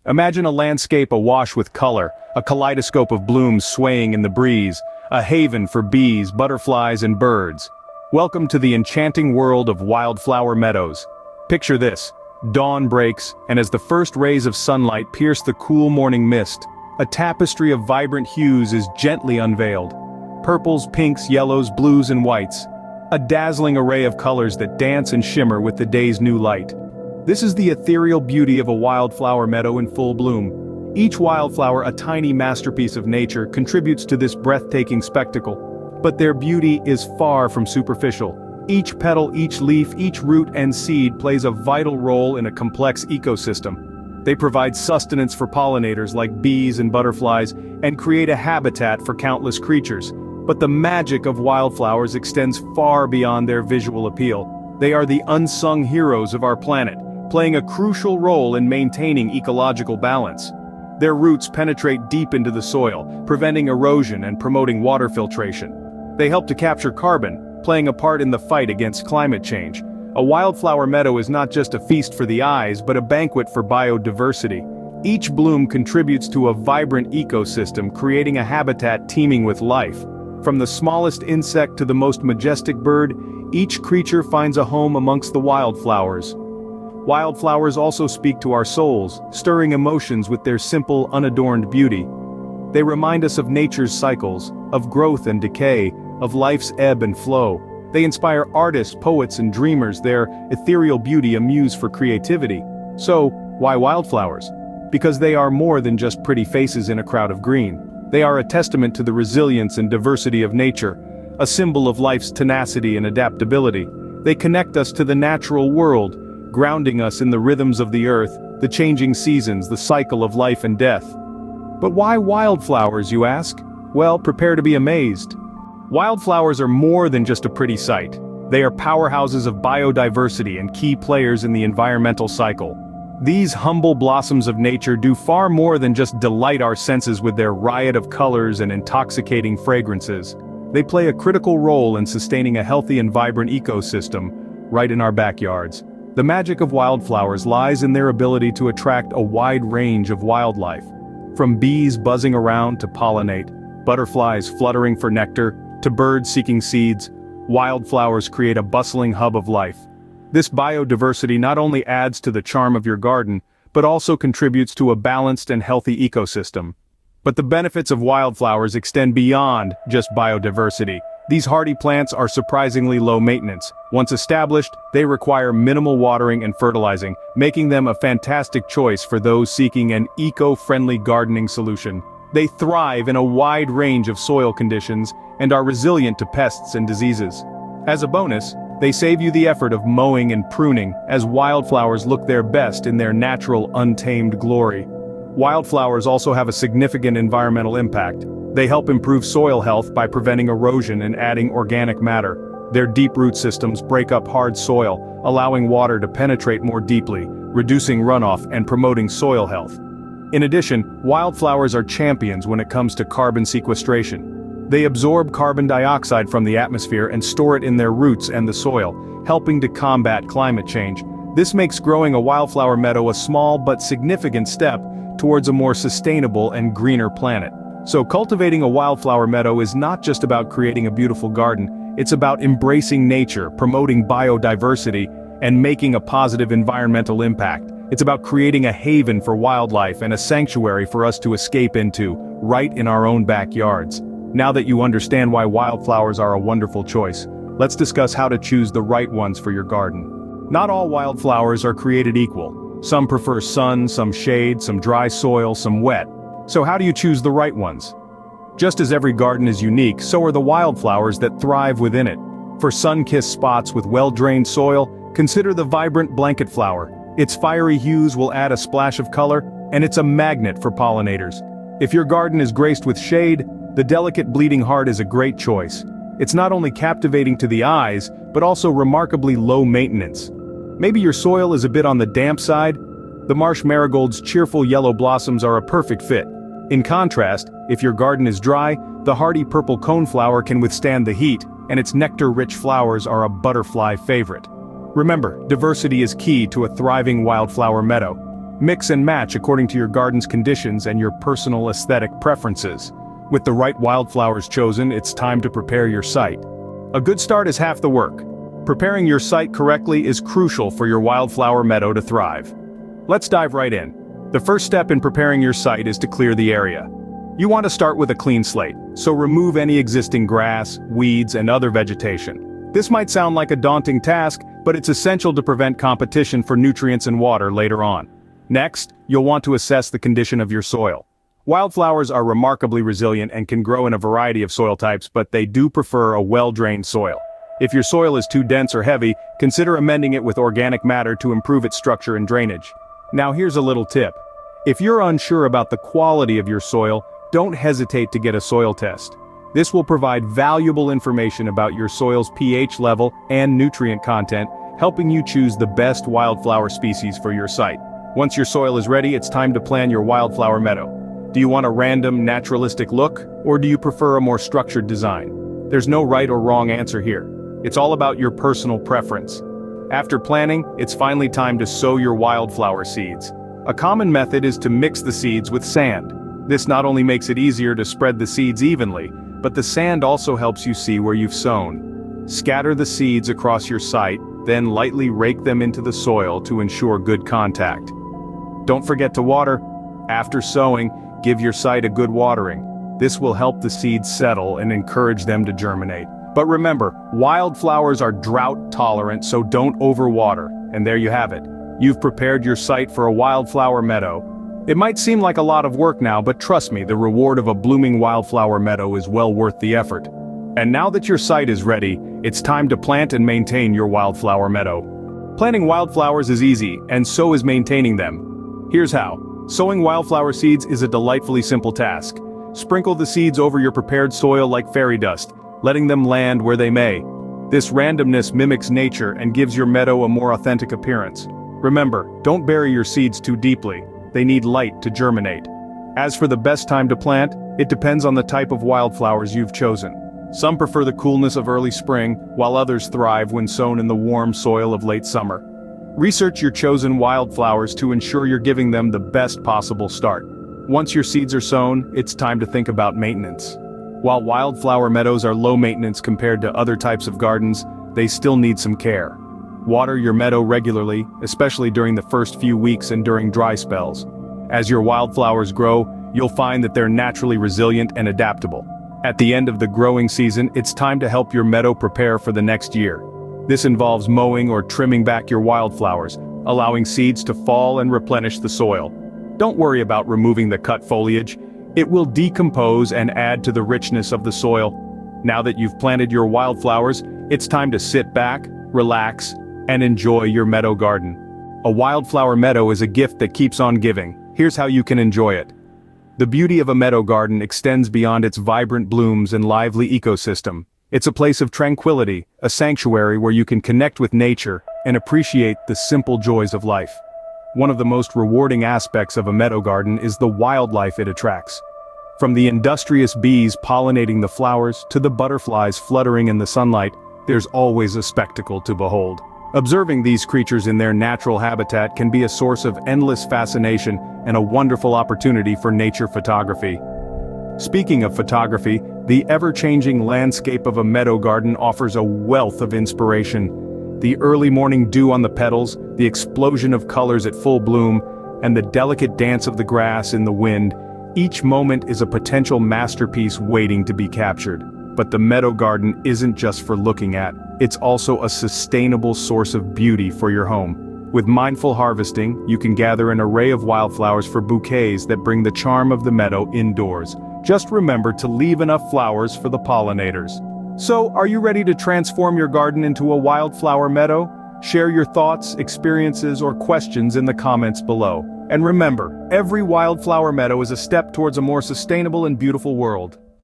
Imagine a landscape awash with color, a kaleidoscope of blooms swaying in the breeze, a haven for bees, butterflies, and birds. Welcome to the enchanting world of wildflower meadows. Picture this: dawn breaks, and as the first rays of sunlight pierce the cool morning mist, a tapestry of vibrant hues is gently unveiled. Purples, pinks, yellows, blues, and whites. A dazzling array of colors that dance and shimmer with the day's new light. This is the ethereal beauty of a wildflower meadow in full bloom. Each wildflower, a tiny masterpiece of nature, contributes to this breathtaking spectacle. But their beauty is far from superficial. Each petal, each leaf, each root and seed plays a vital role in a complex ecosystem. They provide sustenance for pollinators like bees and butterflies, and create a habitat for countless creatures. But the magic of wildflowers extends far beyond their visual appeal. They are the unsung heroes of our planet, playing a crucial role in maintaining ecological balance. Their roots penetrate deep into the soil, preventing erosion and promoting water filtration. They help to capture carbon, playing a part in the fight against climate change. A wildflower meadow is not just a feast for the eyes, but a banquet for biodiversity. Each bloom contributes to a vibrant ecosystem, creating a habitat teeming with life. From the smallest insect to the most majestic bird, each creature finds a home amongst the wildflowers. Wildflowers also speak to our souls, stirring emotions with their simple, unadorned beauty. They remind us of nature's cycles, of growth and decay, of life's ebb and flow. They inspire artists, poets, and dreamers, their ethereal beauty a muse for creativity. So, why wildflowers? Because they are more than just pretty faces in a crowd of green. They are a testament to the resilience and diversity of nature, a symbol of life's tenacity and adaptability. They connect us to the natural world, grounding us in the rhythms of the earth, the changing seasons, the cycle of life and death. But why wildflowers, you ask? Well, prepare to be amazed. Wildflowers are more than just a pretty sight. They are powerhouses of biodiversity and key players in the environmental cycle. These humble blossoms of nature do far more than just delight our senses with their riot of colors and intoxicating fragrances. They play a critical role in sustaining a healthy and vibrant ecosystem, right in our backyards. The magic of wildflowers lies in their ability to attract a wide range of wildlife. From bees buzzing around to pollinate, butterflies fluttering for nectar, to birds seeking seeds, wildflowers create a bustling hub of life. This biodiversity not only adds to the charm of your garden, but also contributes to a balanced and healthy ecosystem. But the benefits of wildflowers extend beyond just biodiversity. These hardy plants are surprisingly low maintenance. Once established, they require minimal watering and fertilizing, making them a fantastic choice for those seeking an eco-friendly gardening solution. They thrive in a wide range of soil conditions and are resilient to pests and diseases. As a bonus, they save you the effort of mowing and pruning, as wildflowers look their best in their natural, untamed glory. Wildflowers also have a significant environmental impact. They help improve soil health by preventing erosion and adding organic matter. Their deep root systems break up hard soil, allowing water to penetrate more deeply, reducing runoff and promoting soil health. In addition, wildflowers are champions when it comes to carbon sequestration. They absorb carbon dioxide from the atmosphere and store it in their roots and the soil, helping to combat climate change. This makes growing a wildflower meadow a small but significant step towards a more sustainable and greener planet. So cultivating a wildflower meadow is not just about creating a beautiful garden, it's about embracing nature, promoting biodiversity, and making a positive environmental impact. It's about creating a haven for wildlife and a sanctuary for us to escape into, right in our own backyards. Now that you understand why wildflowers are a wonderful choice, let's discuss how to choose the right ones for your garden. Not all wildflowers are created equal. Some prefer sun, some shade, some dry soil, some wet. So how do you choose the right ones? Just as every garden is unique, so are the wildflowers that thrive within it. For sun-kissed spots with well-drained soil, consider the vibrant blanket flower. Its fiery hues will add a splash of color, and it's a magnet for pollinators. If your garden is graced with shade, the delicate bleeding heart is a great choice. It's not only captivating to the eyes, but also remarkably low maintenance. Maybe your soil is a bit on the damp side? The marsh marigold's cheerful yellow blossoms are a perfect fit. In contrast, if your garden is dry, the hardy purple coneflower can withstand the heat, and its nectar-rich flowers are a butterfly favorite. Remember, diversity is key to a thriving wildflower meadow. Mix and match according to your garden's conditions and your personal aesthetic preferences. With the right wildflowers chosen, it's time to prepare your site. A good start is half the work. Preparing your site correctly is crucial for your wildflower meadow to thrive. Let's dive right in. The first step in preparing your site is to clear the area. You want to start with a clean slate, so remove any existing grass, weeds, and other vegetation. This might sound like a daunting task, but it's essential to prevent competition for nutrients and water later on. Next, you'll want to assess the condition of your soil. Wildflowers are remarkably resilient and can grow in a variety of soil types, but they do prefer a well-drained soil. If your soil is too dense or heavy, consider amending it with organic matter to improve its structure and drainage. Now here's a little tip. If you're unsure about the quality of your soil, don't hesitate to get a soil test. This will provide valuable information about your soil's pH level and nutrient content, helping you choose the best wildflower species for your site. Once your soil is ready, it's time to plan your wildflower meadow. Do you want a random, naturalistic look, or do you prefer a more structured design? There's no right or wrong answer here. It's all about your personal preference. After planning, it's finally time to sow your wildflower seeds. A common method is to mix the seeds with sand. This not only makes it easier to spread the seeds evenly, but the sand also helps you see where you've sown. Scatter the seeds across your site, then lightly rake them into the soil to ensure good contact. Don't forget to water. After sowing, give your site a good watering. This will help the seeds settle and encourage them to germinate. But remember, wildflowers are drought tolerant, so don't overwater. And there you have it. You've prepared your site for a wildflower meadow. It might seem like a lot of work now, but trust me, the reward of a blooming wildflower meadow is well worth the effort. And now that your site is ready, it's time to plant and maintain your wildflower meadow. Planting wildflowers is easy, and so is maintaining them. Here's how. Sowing wildflower seeds is a delightfully simple task. Sprinkle the seeds over your prepared soil like fairy dust, letting them land where they may. This randomness mimics nature and gives your meadow a more authentic appearance. Remember, don't bury your seeds too deeply. They need light to germinate. As for the best time to plant, it depends on the type of wildflowers you've chosen. Some prefer the coolness of early spring, while others thrive when sown in the warm soil of late summer. Research your chosen wildflowers to ensure you're giving them the best possible start. Once your seeds are sown, it's time to think about maintenance. While wildflower meadows are low maintenance compared to other types of gardens, they still need some care. Water your meadow regularly, especially during the first few weeks and during dry spells. As your wildflowers grow, you'll find that they're naturally resilient and adaptable. At the end of the growing season, it's time to help your meadow prepare for the next year. This involves mowing or trimming back your wildflowers, allowing seeds to fall and replenish the soil. Don't worry about removing the cut foliage. It will decompose and add to the richness of the soil. Now that you've planted your wildflowers, it's time to sit back, relax, and enjoy your meadow garden. A wildflower meadow is a gift that keeps on giving. Here's how you can enjoy it. The beauty of a meadow garden extends beyond its vibrant blooms and lively ecosystem. It's a place of tranquility, a sanctuary where you can connect with nature and appreciate the simple joys of life. One of the most rewarding aspects of a meadow garden is the wildlife it attracts. From the industrious bees pollinating the flowers to the butterflies fluttering in the sunlight, there's always a spectacle to behold. Observing these creatures in their natural habitat can be a source of endless fascination and a wonderful opportunity for nature photography. Speaking of photography, the ever-changing landscape of a meadow garden offers a wealth of inspiration. The early morning dew on the petals, the explosion of colors at full bloom, and the delicate dance of the grass in the wind, each moment is a potential masterpiece waiting to be captured. But the meadow garden isn't just for looking at, it's also a sustainable source of beauty for your home. With mindful harvesting, you can gather an array of wildflowers for bouquets that bring the charm of the meadow indoors. Just remember to leave enough flowers for the pollinators. So, are you ready to transform your garden into a wildflower meadow? Share your thoughts, experiences, or questions in the comments below. And remember, every wildflower meadow is a step towards a more sustainable and beautiful world.